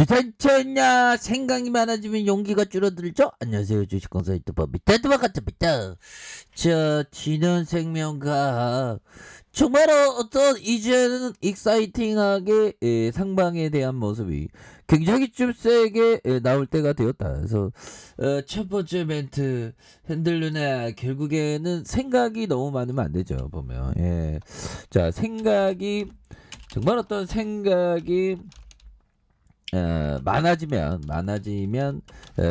주산철냐 생각이 많아지면 용기가 줄어들죠. 안녕하세요, 주식공사 유튜버 밑에드바 같습니다. 저 진원생명과학 정말 어떤 이제는 익사이팅하게 상방에 대한 모습이 굉장히 좀 세게 나올 때가 되었다. 그래서 첫 번째 멘트 흔들르나 결국에는 생각이 너무 많으면 안 되죠. 보면 자 생각이 정말 어떤 생각이 많아지면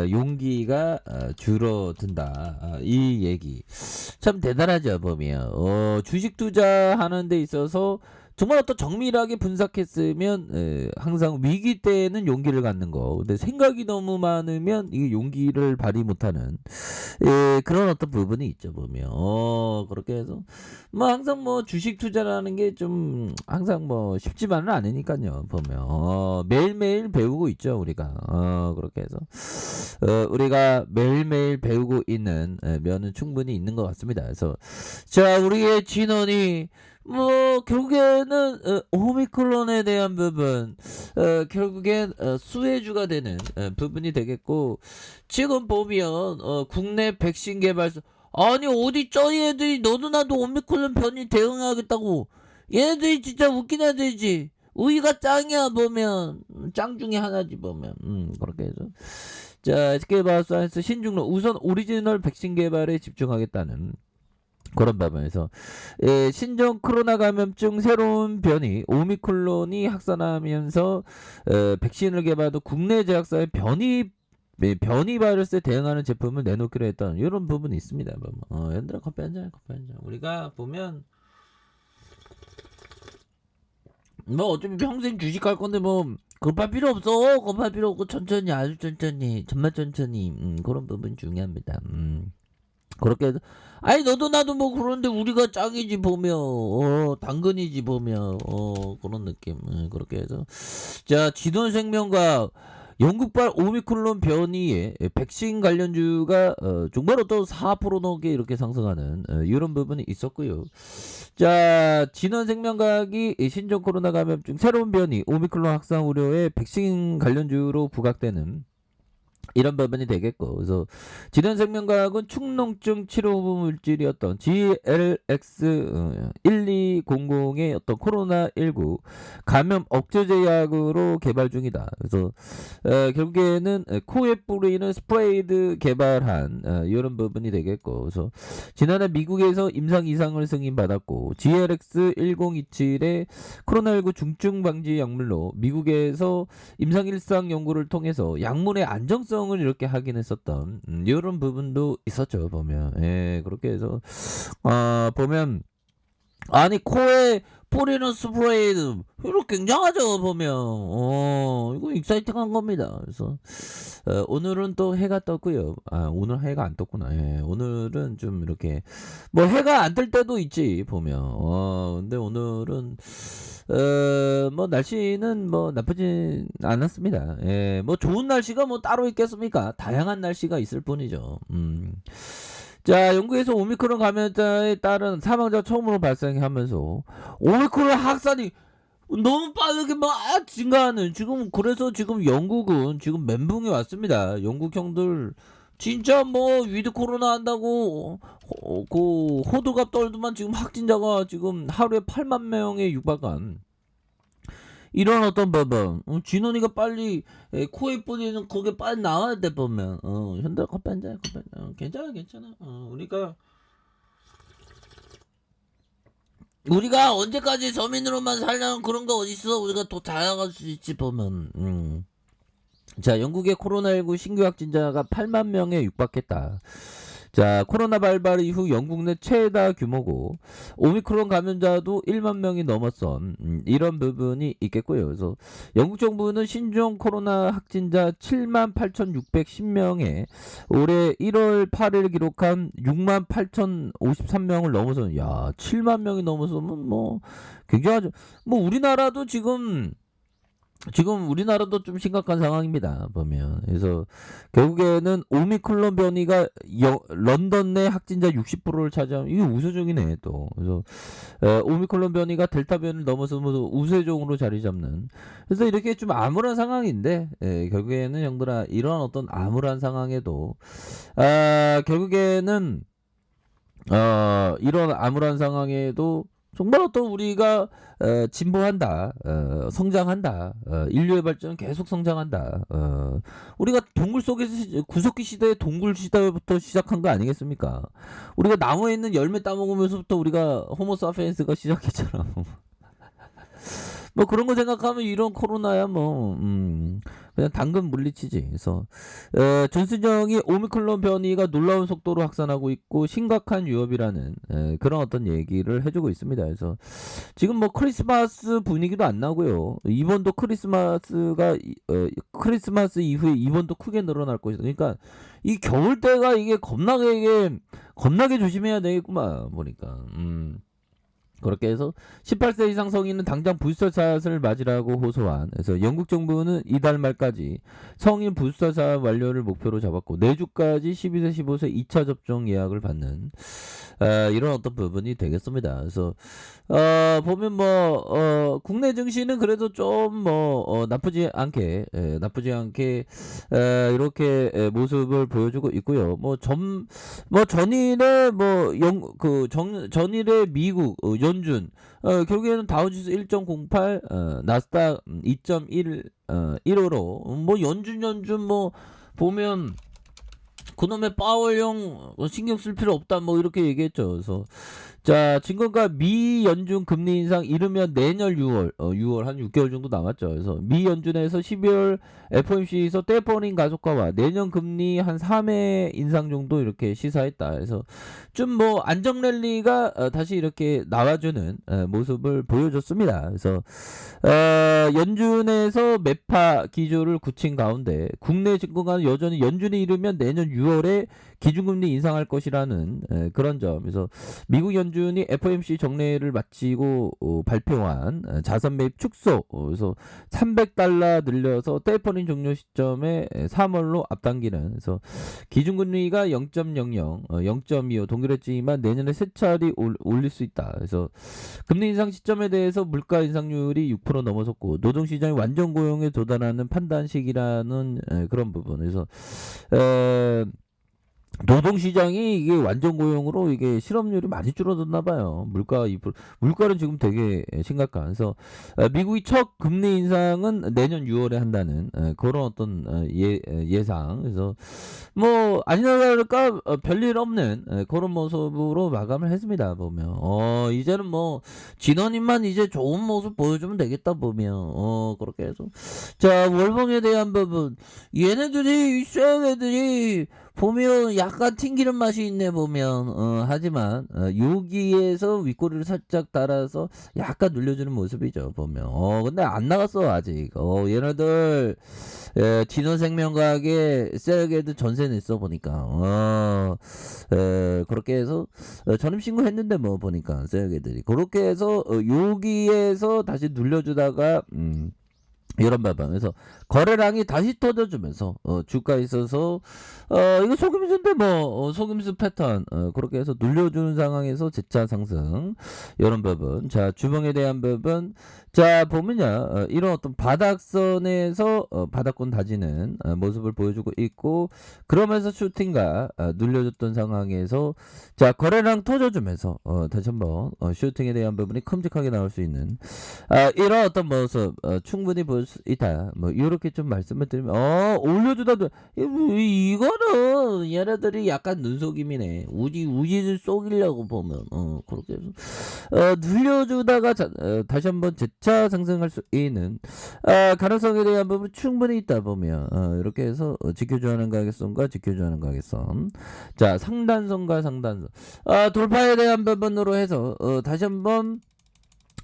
용기가 줄어든다. 이 얘기 참 대단하죠. 보면 주식 투자하는 데 있어서 정말 어떤 정밀하게 분석했으면 항상 위기 때는 용기를 갖는 거. 근데 생각이 너무 많으면 이 용기를 발휘 못하는 그런 어떤 부분이 있죠. 보면 그렇게 해서 뭐 항상 뭐 주식 투자라는 게 좀 항상 뭐 쉽지만은 않으니까요. 보면 매일매일 배우고 있죠. 우리가 그렇게 해서 우리가 매일매일 배우고 있는 면은 충분히 있는 것 같습니다. 그래서 자 우리의 진원이 뭐 결국에는 오미크론에 대한 부분 결국엔 수혜주가 되는 부분이 되겠고, 지금 보면 국내 백신 개발사 아니 어디 저 얘들이 너도 나도 오미크론 변이 대응하겠다고, 얘네들이 진짜 웃긴 애들이지. 우리가 짱이야. 보면 짱 중에 하나지. 보면 그렇게 해서 자 SK바이오사이언스 신중로 우선 오리지널 백신 개발에 집중하겠다는 그런 부분에서 신종 코로나 감염증 새로운 변이 오미크론이 확산하면서 백신을 개발도 국내 제약사의 변이 바이러스에 대응하는 제품을 내놓기로 했던 이런 부분이 있습니다. 얘들아 커피 한잔. 우리가 보면 뭐 어차피 평생 주식할 건데 뭐 급할 필요 없어. 급할 필요 없고 천천히, 아주 천천히, 정말 천천히 그런 부분 중요합니다. 그렇게 해서 아니 너도 나도 뭐 그런데 우리가 짱이지. 보면 당근이지. 보면 그런 느낌. 그렇게 해서 자 진원생명과 영국발 오미크론 변이의 백신 관련주가 정말 어떤 4% 넘게 이렇게 상승하는 이런 부분이 있었고요. 자 진원생명과학이 신종 코로나 감염증 새로운 변이 오미크론 확산 우려에 백신 관련주로 부각되는 이런 부분이 되겠고, 그래서 진원생명과학은 축농증 치료 후보 물질이었던 GLX1200의 어떤 코로나19 감염 억제제 약으로 개발 중이다. 그래서 결국에는 코에 뿌리는 스프레이드 개발한 이런 부분이 되겠고, 그래서 지난해 미국에서 임상 이상을 승인받았고 GLX1027의 코로나19 중증 방지 약물로 미국에서 임상 일상 연구를 통해서 약물의 안정성을 이렇게 확인했었던 이런 부분도 있었죠. 보면 그렇게 해서 보면 아니 코에 뿌리는 스프레이드 이거 굉장하죠. 보면 이거 익사이팅한 겁니다. 그래서 오늘은 또 해가 떴고요. 오늘 해가 안 떴구나. 오늘은 좀 이렇게 뭐 해가 안 뜰 때도 있지. 보면 근데 오늘은 뭐 날씨는 뭐 나쁘진 않았습니다. 뭐 좋은 날씨가 뭐 따로 있겠습니까? 다양한 날씨가 있을 뿐이죠. 자, 영국에서 오미크론 감염자에 따른 사망자 처음으로 발생하면서 오미크론 확산이 너무 빠르게 막 증가하는, 지금 그래서 지금 영국은 지금 멘붕이 왔습니다. 영국 형들 진짜 뭐 위드 코로나 한다고 그 호들갑 떨더만 지금 확진자가 지금 하루에 8만 명에 육박한 이런 어떤 부분. 진원이가 빨리 코에 뿌리는 그게 빨리 나와야 돼. 보면 현대 커피 한잔. 괜찮아. 우리가 언제까지 서민으로만 살려는 그런 거 어딨어. 우리가 더 자라갈 수 있지. 보면 자 영국의 코로나19 신규 확진자가 8만 명에 육박했다. 자 코로나 발발 이후 영국 내 최다 규모고 오미크론 감염자도 1만 명이 넘었던 이런 부분이 있겠고요. 그래서 영국 정부는 신종 코로나 확진자 7만 8,610명에 올해 1월 8일 기록한 6만 8,053명을 넘어서는, 야 7만 명이 넘어서면 뭐 굉장하죠. 뭐 우리나라도 지금 지금 우리나라도 좀 심각한 상황입니다. 보면. 그래서 결국에는 오미크론 변이가 런던 내 확진자 60%를 차지하면 이게 우세종이네 또. 그래서 오미크론 변이가 델타 변이를 넘어서 우세종으로 자리 잡는. 그래서 이렇게 좀 암울한 상황인데 결국에는 형들아 이런 어떤 암울한 상황에도 결국에는 이런 암울한 상황에도 정말 어떤 우리가 진보한다, 성장한다, 인류의 발전은 계속 성장한다. 우리가 동굴 속에서 구석기 시대의 동굴 시대부터 시작한 거 아니겠습니까? 우리가 나무에 있는 열매 따먹으면서부터 우리가 호모사피엔스가 시작했잖아. 뭐 그런 거 생각하면 이런 코로나야 뭐 그냥 당근 물리치지. 그래서 전순정이 오미크론 변이가 놀라운 속도로 확산하고 있고 심각한 위협이라는 그런 어떤 얘기를 해주고 있습니다. 그래서 지금 뭐 크리스마스 분위기도 안 나고요. 이번도 크리스마스 이후에 이번도 크게 늘어날 것이다. 그러니까 이 겨울 때가 이게 겁나게 조심해야 되겠구만 보니까. 그렇게 해서 18세 이상 성인은 당장 부스터샷을 맞으라고 호소한. 그래서 영국 정부는 이달 말까지 성인 부스터샷 완료를 목표로 잡았고 내주까지 12세 15세 2차 접종 예약을 받는 이런 어떤 부분이 되겠습니다. 그래서 보면 뭐 국내 증시는 그래도 좀 뭐 나쁘지 않게 이렇게 모습을 보여주고 있고요. 전일에 전일에 미국 연준 결국에는 다우지수 1.08 나스닥 2.1 1호로 뭐 연준 뭐 보면 그놈의 파월형 신경 쓸 필요 없다 뭐 이렇게 얘기했죠. 그래서 자 증권가 미 연준 금리 인상 이르면 내년 6월 한 6개월 정도 남았죠. 그래서 미 연준에서 12월 FOMC에서 테이퍼링 가속화와 내년 금리 한 3회 인상 정도 이렇게 시사했다. 그래서 좀 뭐 안정 랠리가 다시 이렇게 나와주는 모습을 보여줬습니다. 그래서 연준에서 매파 기조를 굳힌 가운데 국내 증권가는 여전히 연준이 이르면 내년 6월에 기준금리 인상할 것이라는 그런 점. 그래서 미국 연준이 FOMC 정례를 마치고 발표한 자산 매입 축소. 그래서 $300 늘려서 테이퍼링 종료 시점에 3월로 앞당기는. 그래서 기준금리가 0.00, 0.25 동결했지만 내년에 세 차례 올릴 수 있다. 그래서 금리 인상 시점에 대해서 물가 인상률이 6% 넘어섰고 노동시장이 완전 고용에 도달하는 판단 시기라는 그런 부분. 그래서 노동시장이 이게 완전 고용으로 이게 실업률이 많이 줄어들나 봐요. 물가는 지금 되게 심각한. 그래서 미국이 첫 금리 인상은 내년 6월에 한다는 그런 어떤 예상. 그래서 뭐 아니나 다를까 별일 없는 그런 모습으로 마감을 했습니다. 보면 이제는 뭐 진원님만 이제 좋은 모습 보여주면 되겠다 보면 그렇게 해서 자 월봉에 대한 부분 얘네들이 쇠애들이 보면 약간 튕기는 맛이 있네 보면 하지만 여기에서 윗꼬리를 살짝 따라서 약간 눌려주는 모습이죠 보면 근데 안 나갔어 아직 얘네들 진원생명과학에 셀게도 전세 냈어 보니까 그렇게 해서 전입신고 했는데 뭐 보니까 셀게들이 그렇게 해서 여기에서 다시 눌려주다가 이런 방에서 거래량이 다시 터져주면서 주가에 있어서 이거 속임수인데 뭐 속임수 패턴 그렇게 해서 눌려주는 상황에서 재차 상승 이런 부분. 자 주봉에 대한 부분. 자 보면요 이런 어떤 바닥선에서 바닥권 다지는 모습을 보여주고 있고 그러면서 슈팅가 눌려줬던 상황에서 자 거래량 터져주면서 다시 한번 슈팅에 대한 부분이 큼직하게 나올 수 있는 이런 어떤 모습 충분히 볼 수 있다. 뭐 이렇게 좀 말씀을 드리면 올려주다도 이거는 얘네들이 약간 눈속임이네. 우지를 쏘기려고 보면 그렇게 해서 눌려주다가 다시 한번 재차 상승할 수 있는 가능성에 대한 부분 충분히 있다 보면 이렇게 해서 지켜줘하는 가격선과 지켜줘하는 가격선. 자 상단선과 상단선 돌파에 대한 부분으로 해서 다시 한번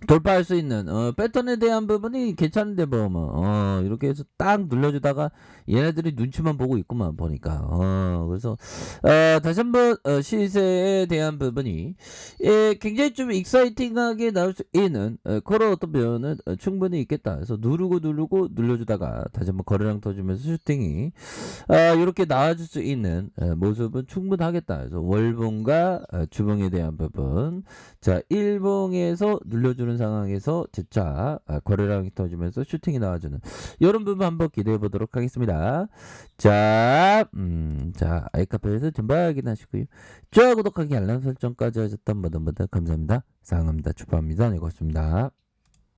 돌파할 수 있는 패턴에 대한 부분이 괜찮은데 뭐 이렇게 해서 딱 눌러주다가 얘네들이 눈치만 보고 있구만 보니까 그래서 다시 한번 시세에 대한 부분이 굉장히 좀 익사이팅하게 나올 수 있는 그런 어떤 면은 충분히 있겠다. 그래서 누르고 눌러주다가 다시 한번 거래량 터지면서 슈팅이 요렇게 나와줄 수 있는 모습은 충분하겠다. 그래서 월봉과 주봉에 대한 부분 자, 일봉에서 눌려주는 상황에서 재차 거래량이 터지면서 슈팅이 나와주는 이런 부분 한번 기대해 보도록 하겠습니다. 자, 아이카페에서 전부 확인하시고요. 좋아요, 구독하기, 알람 설정까지 하셨던 모든 분들 감사합니다. 사랑합니다. 축하합니다. 네, 고맙습니다.